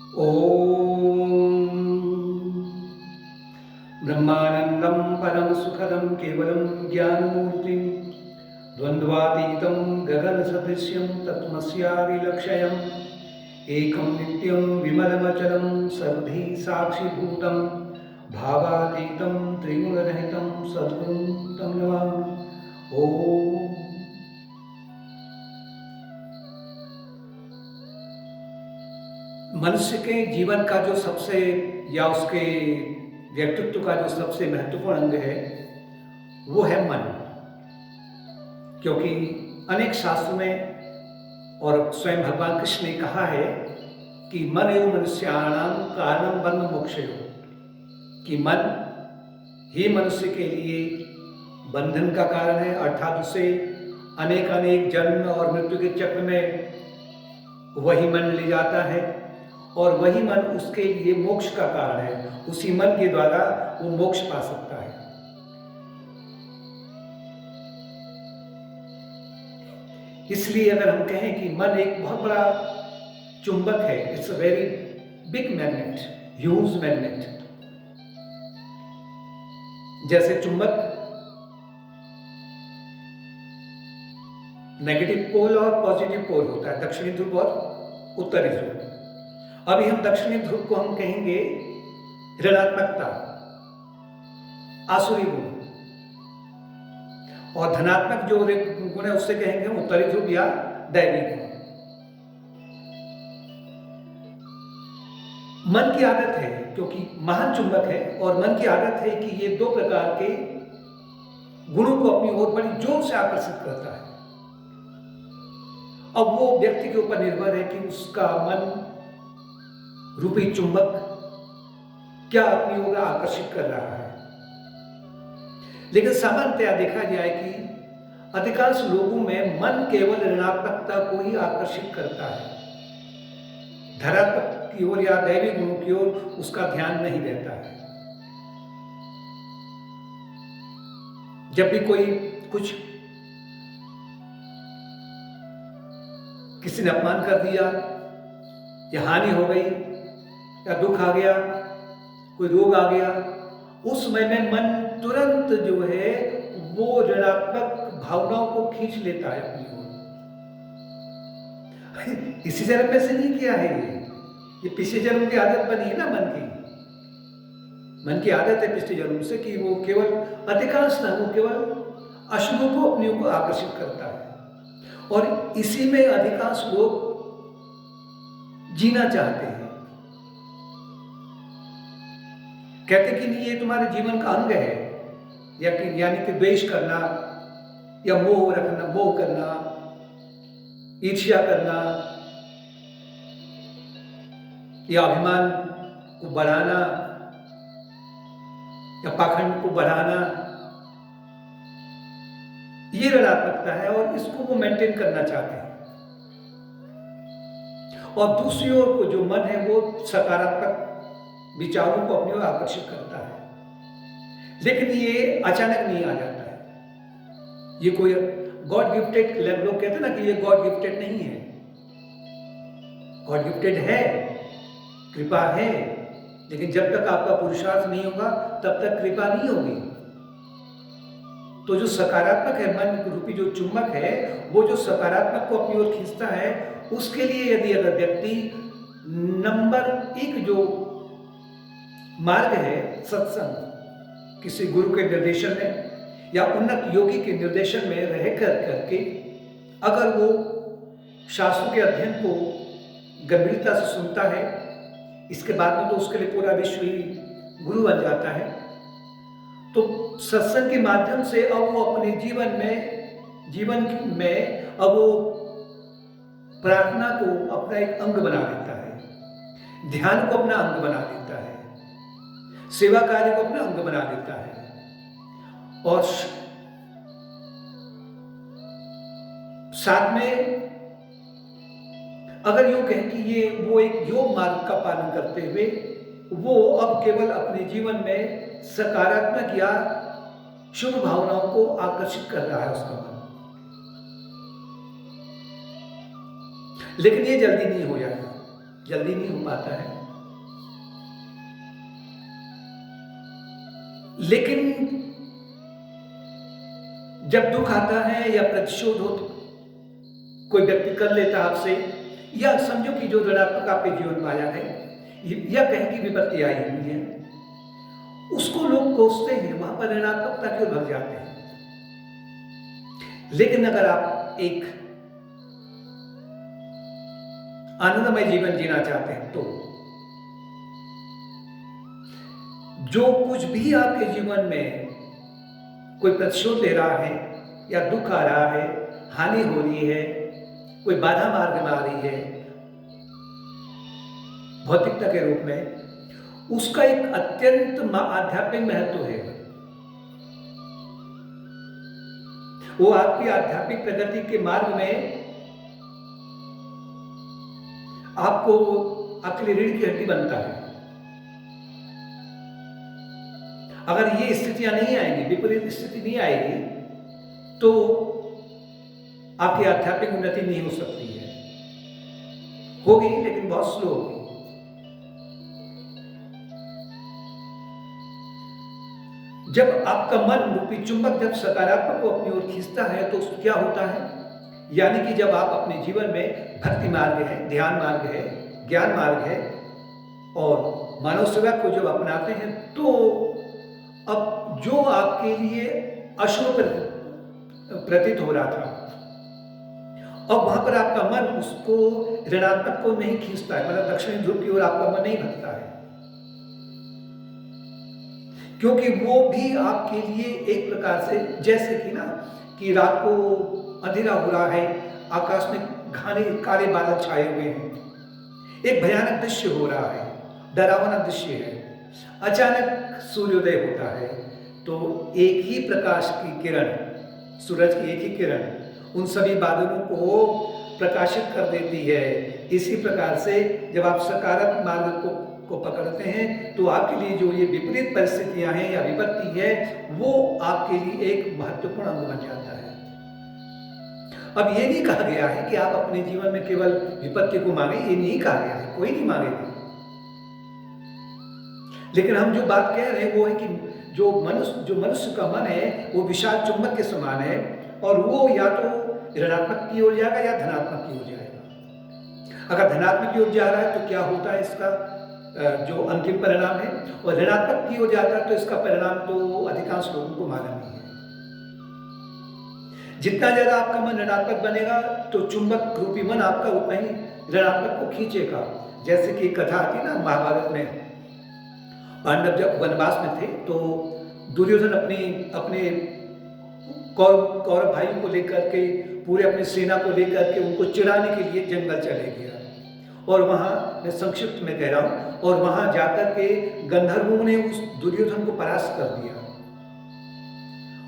ॐ ब्रह्मानन्दं परं सुखदं केवलं ज्ञानमूर्तिं द्वन्द्वातीतं गगनसदृश्यं तत्त्वमस्यादिलक्ष्यम् एकं नित्यं विमलमचलं सर्वधी साक्षिभूतं भावातीतं त्रिगुणरहितं सद्गुरुं तं नमामि। ॐ मनुष्य के जीवन का जो सबसे या उसके व्यक्तित्व का जो सबसे महत्वपूर्ण अंग है वो है मन। क्योंकि अनेक शास्त्रों में और स्वयं भगवान कृष्ण ने कहा है कि मन एवं मनुष्याणाम कारणम बंध मोक्षयो, कि मन ही मनुष्य के लिए बंधन का कारण है, अर्थात उसे अनेक अनेक जन्म और मृत्यु के चक्र में वही मन ले जाता है और वही मन उसके लिए मोक्ष का कारण है। उसी मन के द्वारा वो मोक्ष पा सकता है। इसलिए अगर हम कहें कि मन एक बहुत बड़ा चुंबक है, it's a very big magnet, huge magnet. जैसे चुंबक नेगेटिव पोल और पॉजिटिव पोल होता है, दक्षिणी ध्रुव और उत्तरी ध्रुव। अभी हम दक्षिणी ध्रुव को हम कहेंगे ऋणात्मकता, आसुरी गुण, और धनात्मक जो गुण है उससे कहेंगे हम उत्तरी ध्रुव या दैवी गुण। मन की आदत है, क्योंकि महान चुंबक है, और मन की आदत है कि ये दो प्रकार के गुणों को अपनी ओर बड़ी जोर से आकर्षित करता है। अब वो व्यक्ति के ऊपर निर्भर है कि उसका मन रूपी चुंबक क्या अपनी ओर आकर्षित कर रहा है। लेकिन सामान्यतया देखा जाए कि अधिकांश लोगों में मन केवल ऋणात्मकता को ही आकर्षित करता है, धनात्मक की ओर या दैवी गुणों की ओर उसका ध्यान नहीं रहता है। जब भी कोई कुछ किसी ने अपमान कर दिया या हानि हो गई या दुख आ गया, कोई रोग आ गया, उस समय में मन तुरंत जो है वो ऋणात्मक भावनाओं को खींच लेता है अपनी ओर। इसी जन्म में से नहीं किया है, ये पिछले जन्म की आदत बनी है ना मन की। मन की आदत है पिछले जन्म से कि वो केवल अधिकांश ना, वो केवल अशुभ को अपनी ओर आकर्षित करता है, और इसी में अधिकांश लोग जीना चाहते हैं। कहते कि नहीं, ये तुम्हारे जीवन का अंग है, यानी कि द्वेष करना या मोह रखना, मोह करना, ईर्ष्या करना या अभिमान को बढ़ाना या पाखंड को बढ़ाना, ये ऋणात्मकता है और इसको वो मेंटेन करना चाहते हैं। और दूसरी ओर को जो मन है वो सकारात्मक विचारों को अपनी ओर आकर्षित करता है। लेकिन ये अचानक नहीं आ जाता है, ये कोई गॉड गिफ्टेड, लोग कहते हैं ना कि ये गॉड गिफ्टेड नहीं है। गॉड गिफ्टेड है, कृपा है, लेकिन जब तक आपका पुरुषार्थ नहीं होगा तब तक कृपा नहीं होगी। तो जो सकारात्मक है, मन रूपी जो चुंबक है, वो जो सकारात्मक को अपनी ओर खींचता है, उसके लिए यदि अगर व्यक्ति नंबर एक जो मार्ग है सत्संग, किसी गुरु के निर्देशन में या उन्नत योगी के निर्देशन में रह करके अगर वो शास्त्रों के अध्ययन को गंभीरता से सुनता है, इसके बाद में तो उसके लिए पूरा विश्व ही गुरु बन जाता है। तो सत्संग के माध्यम से अब वो अपने जीवन में अब वो प्रार्थना को अपना एक अंग बना लेता है, ध्यान को अपना अंग बना लेता है, सेवा कार्य को अपना अंग बना लेता है, और साथ में अगर यूं कहें कि ये वो एक योग मार्ग का पालन करते हुए वो अब केवल अपने जीवन में सकारात्मक या शुभ भावनाओं को आकर्षित कर रहा है उसका मन। लेकिन ये जल्दी नहीं हो जाता, जल्दी नहीं हो पाता है। लेकिन जब दुख आता है या प्रतिशोध हो, कोई व्यक्ति कर लेता आपसे, या समझो कि जो ऋणात्मक आपके जीवन में आया है या कहीं की विपत्ति आई हुई है, उसको लोग कोसते हैं, वहां पर ऋणात्मकता क्यों भग जाते हैं। लेकिन अगर आप एक आनंदमय जीवन जीना चाहते हैं तो जो कुछ भी आपके जीवन में कोई प्रतिशोध ले रहा है या दुख आ रहा है, हानि हो रही है, कोई बाधा मार्ग में आ रही है भौतिकता के रूप में, उसका एक अत्यंत आध्यात्मिक महत्व है। वो आपकी आध्यात्मिक प्रगति के मार्ग में आपको आपके लिए रीढ़ की हड्डी बनता है। अगर ये स्थितियां नहीं आएंगी, विपरीत स्थिति नहीं आएगी, तो आपकी आध्यात्मिक उन्नति नहीं हो सकती है। होगी लेकिन बहुत स्लो होगी। जब आपका मन रूपी चुंबक जब सकारात्मक को अपनी ओर खींचता है तो क्या होता है, यानी कि जब आप अपने जीवन में भक्ति मार्ग है, ध्यान मार्ग है, ज्ञान मार्ग है और मानव सेवा को जब अपनाते हैं, तो अब जो आपके लिए अशुभ प्रतीत हो रहा था, अब वहां पर आपका मन उसको ऋणात्मक को नहीं खींचता है, मतलब दक्षिणी ध्रुव की ओर आपका मन नहीं भटकता है, क्योंकि वो भी आपके लिए एक प्रकार से, जैसे कि ना कि रात को अंधेरा हो रहा है, आकाश में घने काले बादल छाए हुए हैं, एक भयानक दृश्य हो रहा है, डरावना दृश्य है, अचानक सूर्योदय होता है, तो एक ही प्रकाश की किरण, सूरज की एक ही किरण उन सभी बादलों को प्रकाशित कर देती है। इसी प्रकार से जब आप सकारात्मक मार्ग को पकड़ते हैं तो आपके लिए जो ये विपरीत परिस्थितियां हैं या विपत्ति है, वो आपके लिए एक महत्वपूर्ण अंग बन जाता है। अब ये नहीं कहा गया है कि आप अपने जीवन में केवल विपत्ति को मांगे, ये नहीं कहा गया है, कोई नहीं मांगेगा। लेकिन हम जो बात कह रहे हैं वो है कि जो मनुष्य का मन है वो विशाल चुंबक के समान है, और वो या तो ऋणात्मक की ओर जाएगा या धनात्मक की ओर जाएगा। अगर धनात्मक की ओर जा रहा है तो क्या होता है, इसका जो अंतिम परिणाम है, और ऋणात्मक की ओर जाता है तो इसका परिणाम तो अधिकांश लोगों को मालूम नहीं है। जितना ज्यादा आपका मन ऋणात्मक बनेगा तो चुंबक रूपी मन आपका उतना ही ऋणात्मक को खींचेगा। जैसे कि कथा आती ना महाभारत में, पांडव जब वनवास में थे तो दुर्योधन अपने कौरव भाइयों को लेकर के, पूरे अपनी सेना को लेकर के उनको चिढ़ाने के लिए जंगल चले गया, और वहां, मैं संक्षिप्त में कह रहा हूं, और वहां जाकर के गंधर्वों ने उस दुर्योधन को परास्त कर दिया,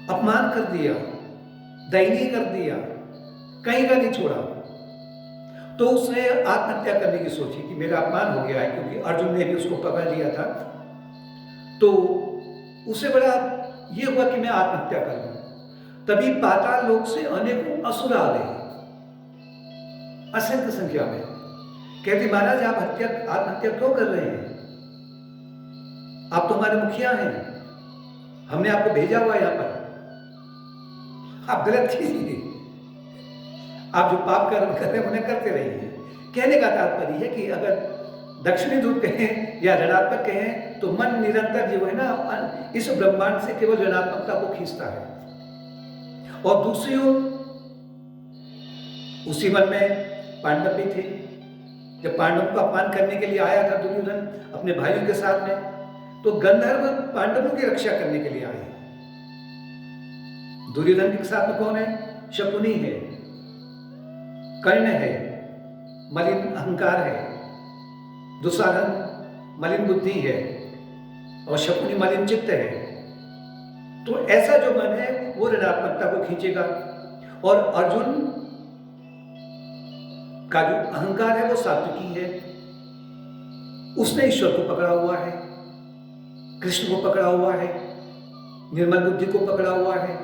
अपमान कर दिया, दयनीय कर दिया, कहीं का नहीं छोड़ा। तो उसने आत्महत्या करने की सोची कि मेरा अपमान हो गया है, क्योंकि अर्जुन ने भी उसको पकड़ लिया था। तो उसे बड़ा ये हुआ कि मैं आत्महत्या कर लूं। तभी पाताल लोक से अनेकों असुर आ गए, असंख्य संख्या में। कहते महाराज आप आत्महत्या क्यों कर रहे हैं, आप तो हमारे मुखिया हैं, हमने आपको भेजा हुआ यहाँ पर, आप गलत कीजिए, आप जो पाप कर्म कर रहे हैं उन्हें करते रहिए। कहने का तात्पर्य है कि अगर दक्षिणी ध्रुव कहें या ऋणात्मक कहें तो मन निरंतर जो है ना इस ब्रह्मांड से केवल ऋणात्मकता को खींचता है, और दूसरी ओर उसी मन में पांडव भी थे। जब पांडवों का अपमान करने के लिए आया था दुर्योधन अपने भाइयों के साथ में, तो गंधर्व पांडवों की रक्षा करने के लिए आए। दुर्योधन के साथ में कौन है, शकुनी है, कर्ण है, मलिन अहंकार है, दुशासन मलिन बुद्धि है, और शकुनी मलिन चित्त है। तो ऐसा जो मन है वो ऋणात्मकता को खींचेगा, और अर्जुन का जो अहंकार है वो सात्विकी है, उसने ईश्वर को पकड़ा हुआ है, कृष्ण को पकड़ा हुआ है, निर्मल बुद्धि को पकड़ा हुआ है।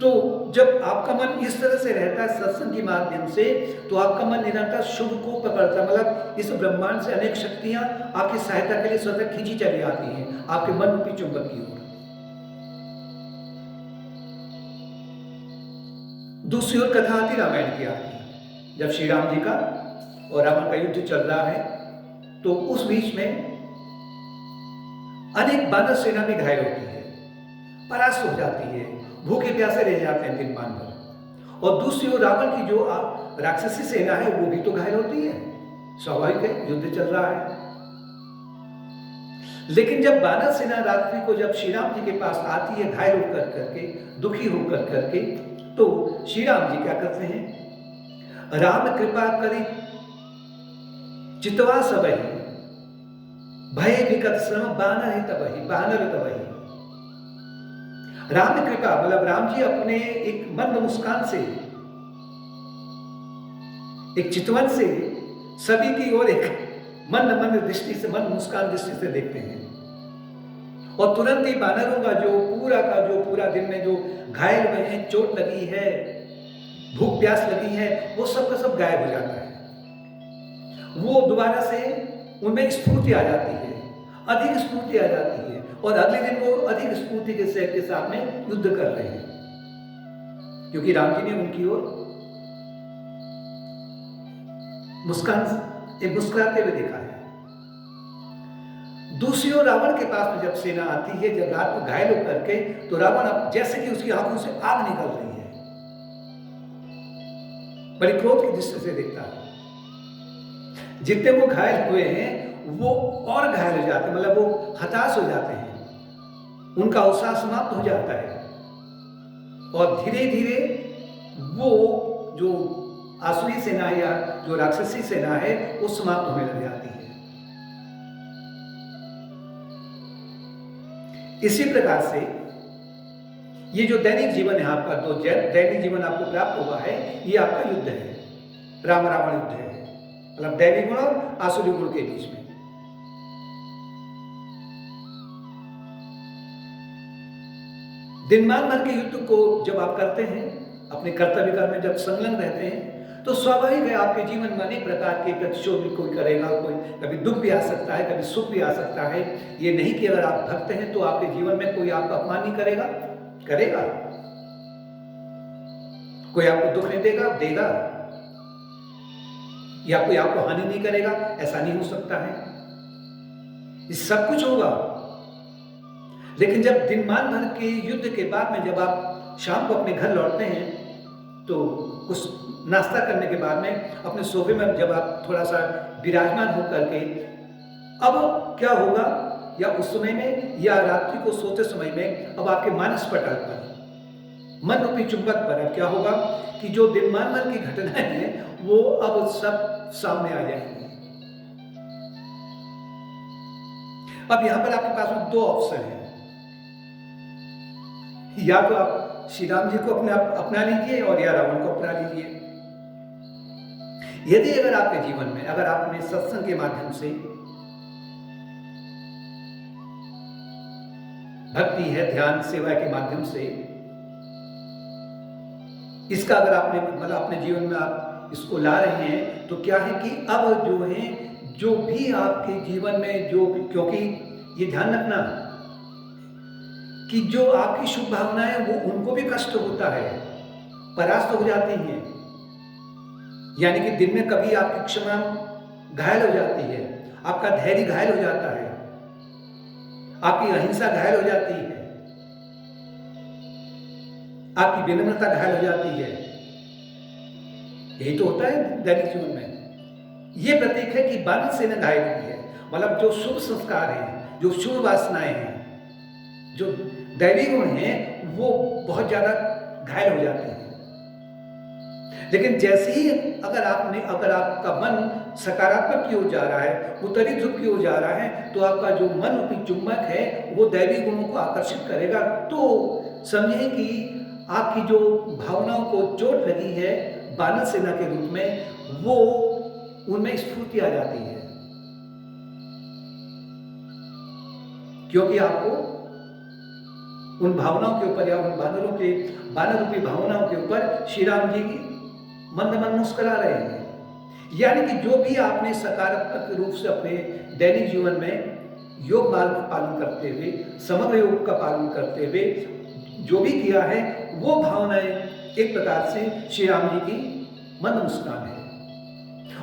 तो जब आपका मन इस तरह से रहता है सत्संग के माध्यम से, तो आपका मन निरंतर शुभ को पकड़ता है। मतलब इस ब्रह्मांड से अनेक शक्तियां आपकी सहायता के लिए स्वतः खींची चली आती हैं आपके मन रूपी चुंबक की ओर। दूसरी ओर कथा आती रामायण की आती, जब श्री राम जी का और रावण का युद्ध चल रहा है, तो उस बीच में अनेक वानर सेना भी घायल होती है, परास्त हो जाती है, भूखे प्यासे रह जाते हैं दिन मान भर। और दूसरी ओर रावण की जो राक्षसी सेना है वो भी तो घायल होती है, स्वाभाविक है, युद्ध चल रहा है। लेकिन जब वानर सेना रात्रि को जब श्री राम जी के पास आती है घायल होकर करके, दुखी होकर करके, तो श्री राम जी क्या करते हैं, राम कृपा करी चितवा सबहि, भय विकट श्रम बानर तबहि, बानर तबहि। राम कृपा मतलब राम जी अपने एक मंद मुस्कान से, एक चितवन से सभी की ओर एक मंद मंद दृष्टि से, मंद मुस्कान दृष्टि से देखते हैं, और तुरंत ही बानरों का जो पूरा दिन में जो घायल हुए हैं, चोट लगी है, भूख प्यास लगी है, वो सब का सब गायब हो जाता है। वो दोबारा से उनमें स्फूर्ति आ जाती है, अधिक स्फूर्ति आ जाती है, और अगले दिन वो अधिक स्फूर्ति के साथ में युद्ध कर रहे हैं, क्योंकि राम जी ने उनकी ओर मुस्कुराते हुए देखा है। दूसरी ओर रावण के पास में जब सेना आती है, जब रात को घायल होकर के, तो रावण अब जैसे कि उसकी आंखों से आग निकल रही है, बड़ी क्रोध की दृष्टि से देखता है। जितने वो घायल हुए हैं वो और घायल हो जाते हैं, मतलब वो हताश हो जाते हैं, उनका उत्साह समाप्त हो जाता है, और धीरे धीरे वो जो आसुरी सेना या जो राक्षसी सेना है वो समाप्त होने लग जाती है। इसी प्रकार से ये जो दैनिक जीवन है आपका, जो दैनिक जीवन आपको प्राप्त हुआ है, ये आपका युद्ध है, राम रावण युद्ध है, मतलब दैविक गुण और आसुरी गुण के बीच में। दिनमान भर के युद्ध को जब आप करते हैं, अपने कर्तव्य कर्म में जब संलग्न रहते हैं, तो स्वाभाविक है आपके जीवन में अनेक प्रकार के प्रतिशोध भी कोई करेगा, कोई कभी दुख भी आ सकता है, कभी सुख भी आ सकता है। ये नहीं कि अगर आप भक्त हैं तो आपके जीवन में कोई आपका अपमान नहीं करेगा, करेगा, कोई आपको दुख नहीं देगा, या कोई आपको हानि नहीं करेगा, ऐसा नहीं हो सकता है। ये सब कुछ होगा, लेकिन जब दिनमान भर के युद्ध के बाद में जब आप शाम को अपने घर लौटते हैं, तो कुछ नाश्ता करने के बाद में अपने सोफे में जब आप थोड़ा सा विराजमान होकर के, अब क्या होगा, या उस समय में या रात्रि को सोते समय में, अब आपके मानस पटल पर, मन रूपी चुंबक पर अब क्या होगा कि जो दिनमान भर की घटनाएं हैं वो अब सब सामने आ जाएंगी। अब यहां पर आपके पास में दो ऑप्शन है, या तो आप श्री राम जी को अपना लीजिए और या रावण को अपना लीजिए। यदि अगर आपके जीवन में, अगर आपने सत्संग के माध्यम से भक्ति है, ध्यान सेवा के माध्यम से इसका अगर आपने मतलब अपने जीवन में आप इसको ला रहे हैं, तो क्या है कि अब जो है, जो भी आपके जीवन में जो, क्योंकि ये ध्यान रखना कि जो आपकी शुभ भावनाएं वो उनको भी कष्ट होता है, परास्त हो जाती हैं, यानी कि दिन में कभी आपकी क्षमा घायल हो जाती है, आपका धैर्य घायल हो जाता है, आपकी अहिंसा घायल हो जाती है, आपकी विनम्रता घायल हो जाती है। यही तो होता है दैनिक जीवन में। यह प्रतीक है कि वानर सेना घायल हुई है, मतलब जो शुभ संस्कार हैं, जो शुभ वासनाएं हैं, जो दैवी गुण हैं, वो बहुत ज्यादा घायल हो जाते हैं। लेकिन जैसे ही अगर आपका मन सकारात्मक की ओर जा रहा है, उत्तरी ध्रुव की ओर जा रहा है, तो आपका जो मन रूपी चुंबक है वो दैवी गुणों को आकर्षित करेगा। तो समझिए कि आपकी जो भावनाओं को चोट लगी है वानर सेना के रूप में, वो उनमें स्फूर्ति आ जाती है, क्योंकि आपको उन भावनाओं के ऊपर या उन बानर रूपी भावनाओं के ऊपर श्री राम जी मंद मंद मुस्कुरा रहे हैं। यानी कि जो भी आपने सकारात्मक रूप से अपने दैनिक जीवन में योग मार्ग का पालन करते हुए, समग्र योग का पालन करते हुए जो भी किया है, वो भावनाएं एक प्रकार से श्री राम जी की मंद मुस्कान है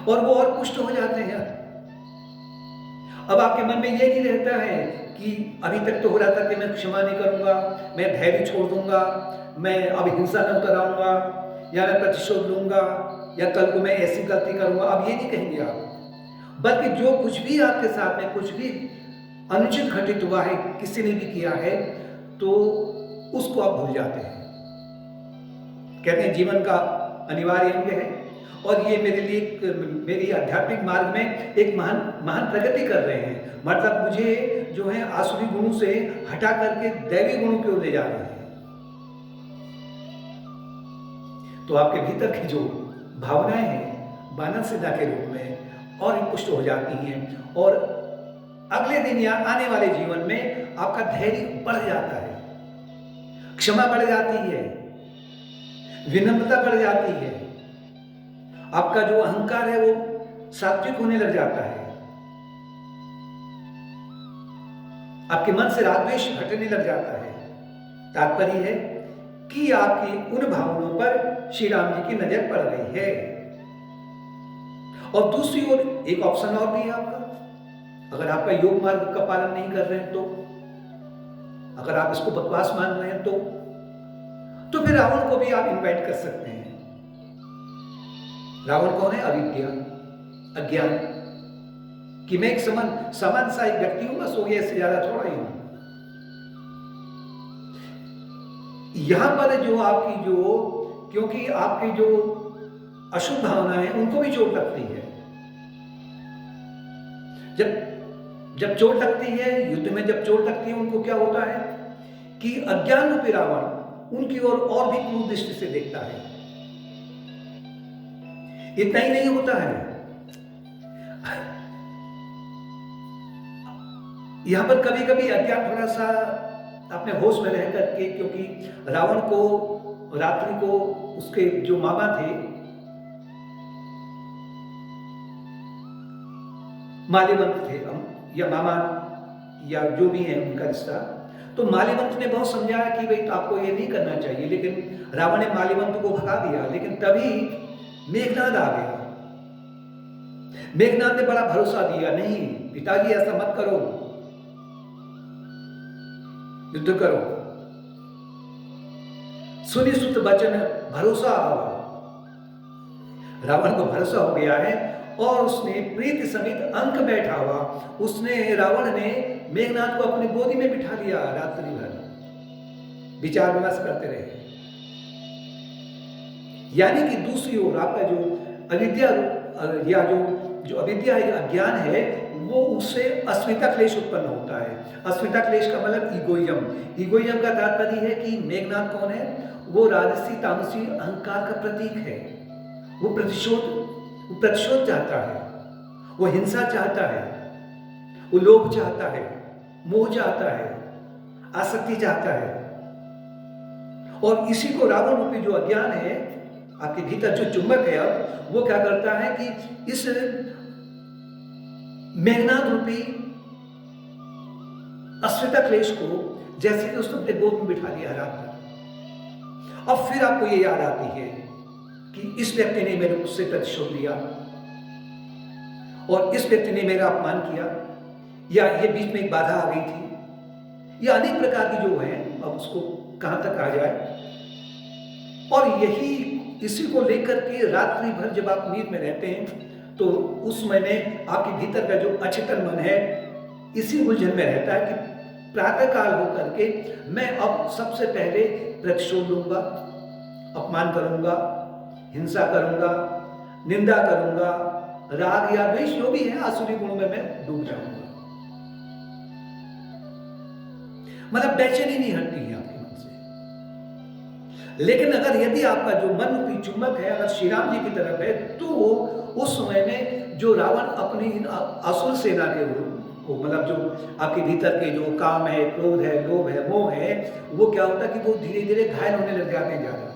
और वो और पुष्ट हो जाते हैं। अब आपके मन में ये नहीं रहता है कि अभी तक तो हो रहा था कि मैं क्षमा नहीं करूंगा, मैं धैर्य छोड़ दूंगा, मैं अब हिंसा न कराऊंगा, या मैं प्रतिशोध लूंगा, या कल को मैं ऐसी गलती करूंगा। अब ये नहीं कहेंगे आप, बल्कि जो कुछ भी आपके साथ में कुछ भी अनुचित घटित हुआ है, किसी ने भी किया है, तो उसको आप भूल जाते हैं। कहते हैं जीवन का अनिवार्य अंग है और ये मेरे लिए मेरी आध्यात्मिक मार्ग में एक महान प्रगति कर रहे हैं। मतलब मुझे जो है आसुरी गुणों से हटा करके दैवी गुणों की ओर ले जा रहे हैं। तो आपके भीतर की जो भावनाएं हैं बानर सेना के रूप में और पुष्ट हो जाती हैं और अगले दिन या आने वाले जीवन में आपका धैर्य बढ़ जाता है, क्षमा बढ़ जाती है, विनम्रता बढ़ जाती है, आपका जो अहंकार है वो सात्विक होने लग जाता है, आपके मन से राग द्वेष हटने लग जाता है। तात्पर्य है कि आपकी उन भावनाओं पर श्री राम जी की नजर पड़ रही है। और दूसरी ओर एक ऑप्शन और भी है आपका, अगर आपका योग मार्ग का पालन नहीं कर रहे हैं तो, अगर आप इसको बकवास मान रहे हैं तो फिर रावण को भी आप इनवाइट कर सकते हैं। रावण कौन है? अविद्या, अज्ञान, कि मैं एक समान सा एक व्यक्ति हूं, बस हो गया, इससे ज्यादा थोड़ा ही हूं। यहां पर जो आपकी क्योंकि आपकी जो अशुभ भावना है उनको भी चोट लगती है। जब चोट लगती है, युद्ध में जब चोट लगती है, उनको क्या होता है कि अज्ञान रूपी रावण उनकी ओर और भी क्रूर दृष्टि से देखता है। इतना ही नहीं होता है, यहां पर कभी कभी अज्ञान थोड़ा सा अपने होश में रह करके, क्योंकि रावण को रात्रि को उसके जो मामा थे, माल्यवंत थे या मामा या जो भी है उनका रिश्ता, तो माल्यवंत ने बहुत समझाया कि भाई तो आपको ये नहीं करना चाहिए, लेकिन रावण ने माल्यवंत को भगा दिया। लेकिन तभी मेघनाद आ गया। मेघनाद ने बड़ा भरोसा दिया, नहीं पिताजी ऐसा मत करो, युद्ध करो। सुनि सुत वचन भरोसा आवा। रावण को भरोसा हो गया है और उसने प्रीति समेत अंक बैठा हुआ, रावण ने मेघनाद को अपनी गोदी में बिठा लिया। रात्रि भर विचार विमर्श करते रहे। यानी कि दूसरी ओर आपका जो अविद्या या जो अविद्या है, अज्ञान है, वो उससे अस्मिता क्लेश उत्पन्न होता है। अस्मिता क्लेश का मतलब इगोइज्म। इगोइज्म का तात्पर्य है कि मेघनाद कौन है? वो राजसी तामसी अहंकार का प्रतीक है। वो प्रतिशोध चाहता है, वो हिंसा चाहता है, वो लोभ चाहता है, मोह चाहता है, आसक्ति चाहता है। और इसी को रावण रूपी जो अज्ञान है, आपके भीतर जो चुंबक है, अब वो क्या करता है कि इस मेघनाद रूपी अस्मिता क्लेश को जैसे कि उसने अपने गोद में बिठा लिया रात भर। अब फिर आपको ये याद आती है कि इस व्यक्ति ने मेरे मुझसे प्रतिशोध लिया और इस व्यक्ति ने मेरा अपमान किया, या ये बीच में एक बाधा आ गई थी, या अनेक प्रकार की जो है, अब उसको कहां तक आ जाए। और इसी को लेकर के रात्रि भर जब आप नींद में रहते हैं, तो उस समय में आपके भीतर का जो अचेतन मन है इसी उलझन में रहता है कि प्रातः काल होकर के मैं अब सबसे पहले प्रतिशोध लूंगा, अपमान करूंगा, हिंसा करूंगा, निंदा करूंगा, राग या द्वेष जो भी है आसुरी गुणों में मैं डूब जाऊंगा। मतलब बेचैनी नहीं हटती है आपके मन से। लेकिन यदि आपका जो मन रूपी चुंबक है अगर श्री राम जी की तरफ है, तो उस समय में जो रावण अपनी असुर सेना के को, मतलब जो आपके भीतर के जो काम है, क्रोध है, लोभ है, मोह है, वो क्या होता है कि वो धीरे धीरे घायल होने लग जाते हैं ज़्यादा,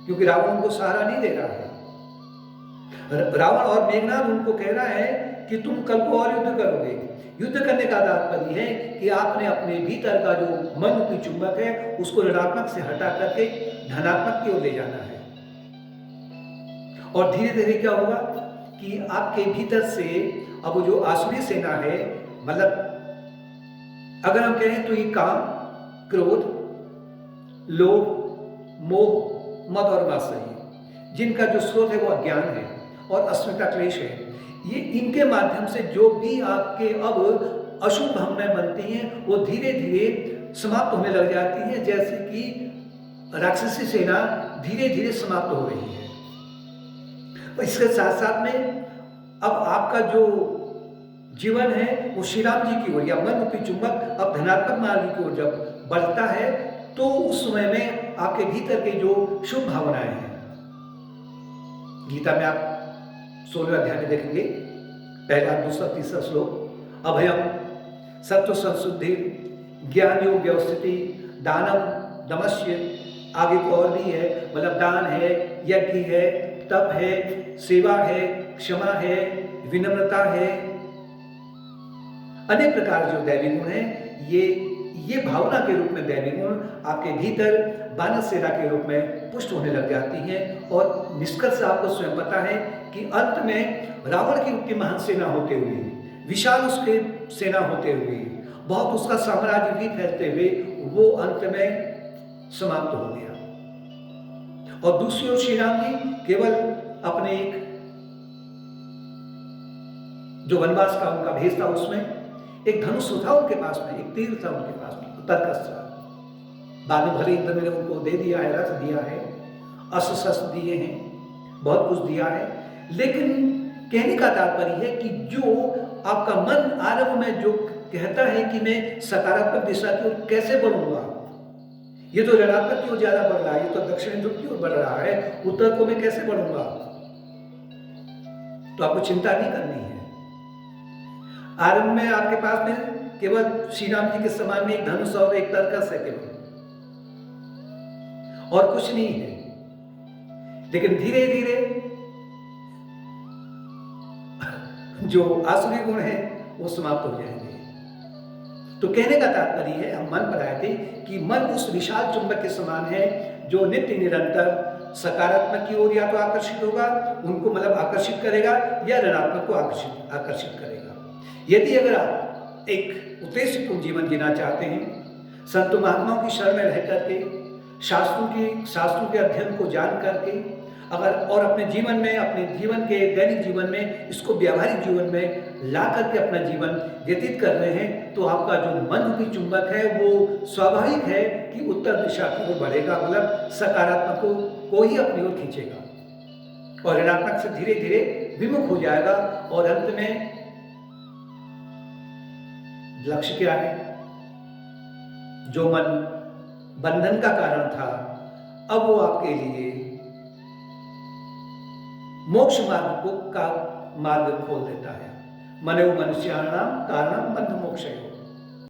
क्योंकि रावण उनको सहारा नहीं दे रहा है। रावण और मेघनाद उनको कह रहा है कि तुम कल को और युद्ध करोगे। युद्ध करने का तात्पर्य है कि आपने अपने भीतर का जो मन की चुंबक है उसको ऋणात्मक से हटा करके धनात्मक की ओर ले जाना है। और धीरे धीरे क्या होगा कि आपके भीतर से अब जो आसुरी सेना है, मतलब अगर हम कहें तो ये काम, क्रोध, लोभ, मोह, मद और मात्सर्य, जिनका जो स्रोत है वो अज्ञान है और अस्मिता क्लेश है, ये इनके माध्यम से जो भी आपके अब अशुभ भावनाएं बनती हैं वो धीरे धीरे समाप्त होने लग जाती हैं, जैसे कि राक्षसी सेना धीरे धीरे समाप्त हो रही है। इसके साथ साथ में अब आपका जो जीवन है वो श्री राम जी की ओर या मन रूपी चुंबक अब धनात्मक मार्ग की ओर जब बढ़ता है तो उस समय में आपके भीतर के जो शुभ भावनाएं हैं, गीता में आप 16वें अध्याय में देखेंगे, पहला, दूसरा, तीसरा श्लोक, अभयम सत्व संशुद्धि ज्ञान योग व्यवस्थिति दानम दमस्य, आगे तो और भी है, मतलब दान है, यज्ञ है, तप है, सेवा है, क्षमा है, विनम्रता है, अनेक प्रकार जो दैवी गुण है, ये भावना के रूप में दैवी गुण आपके भीतर बानर सेना के रूप में पुष्ट होने लग जाती हैं। और निष्कर्ष आपको स्वयं पता है कि अंत में रावण की उतनी महान सेना होते हुए, विशाल उसके सेना होते हुए, बहुत उसका साम्राज्य भी फैलते हुए वो अंत में समाप्त हो गया। और दूसरी ओर श्री राम जी केवल अपने एक जो वनवास का उनका भेष था उसमें एक धनुष था उनके पास में, एक तीर था उनके पास में, तर्कस था। बाद में भले इंद्र ने उनको दे दिया है, रथ दिया है, अस्त्र शस्त्र दिए हैं, बहुत कुछ दिया है, लेकिन कहने का तात्पर्य है कि जो आपका मन आरंभ में जो कहता है कि मैं सकारात्मक दिशा की ओर कैसे बढ़ूंगा, ये तो ऋणात्मक की ओर ज्यादा बढ़ रहा है, ये तो दक्षिण ध्रुव की ओर बढ़ रहा है, उत्तर को मैं कैसे बढ़ूंगा, तो आपको चिंता नहीं करनी है। आरंभ में आपके पास में केवल श्री राम जी के समान में एक धनुष और एक तर्कस है केवल, और कुछ नहीं है, लेकिन धीरे धीरे जो आसुरी गुण है वो समाप्त हो जाएंगे। तो कहने का तात्पर्य है, हम मन पर आए थे कि मन उस विशाल चुंबक के समान है जो नित्य निरंतर सकारात्मक की ओर या तो आकर्षित होगा, उनको मतलब आकर्षित करेगा, या ऋणात्मक को आकर्षित करेगा। यदि अगर आप एक उद्देश्यपूर्ण जीवन जीना चाहते हैं, संत महात्माओं की शरण में रह करके शास्त्रों के अध्ययन को जान करके अगर और अपने जीवन में, अपने जीवन के दैनिक जीवन में इसको व्यावहारिक जीवन में ला करके अपना जीवन व्यतीत कर रहे हैं, तो आपका जो मन रूपी चुंबक है वो स्वाभाविक है कि उत्तर दिशा की ओर बढ़ेगा, मतलब सकारात्मक को ही अपनी ओर खींचेगा और ऋणात्मक से धीरे धीरे विमुख हो जाएगा। और अंत में लक्ष्य क्या है, जो मन बंधन का कारण था अब वो आपके लिए मोक्ष मार्ग का मार्ग खोल देता है। मनो मनुष्याणाम कारणम बंध मोक्षयो।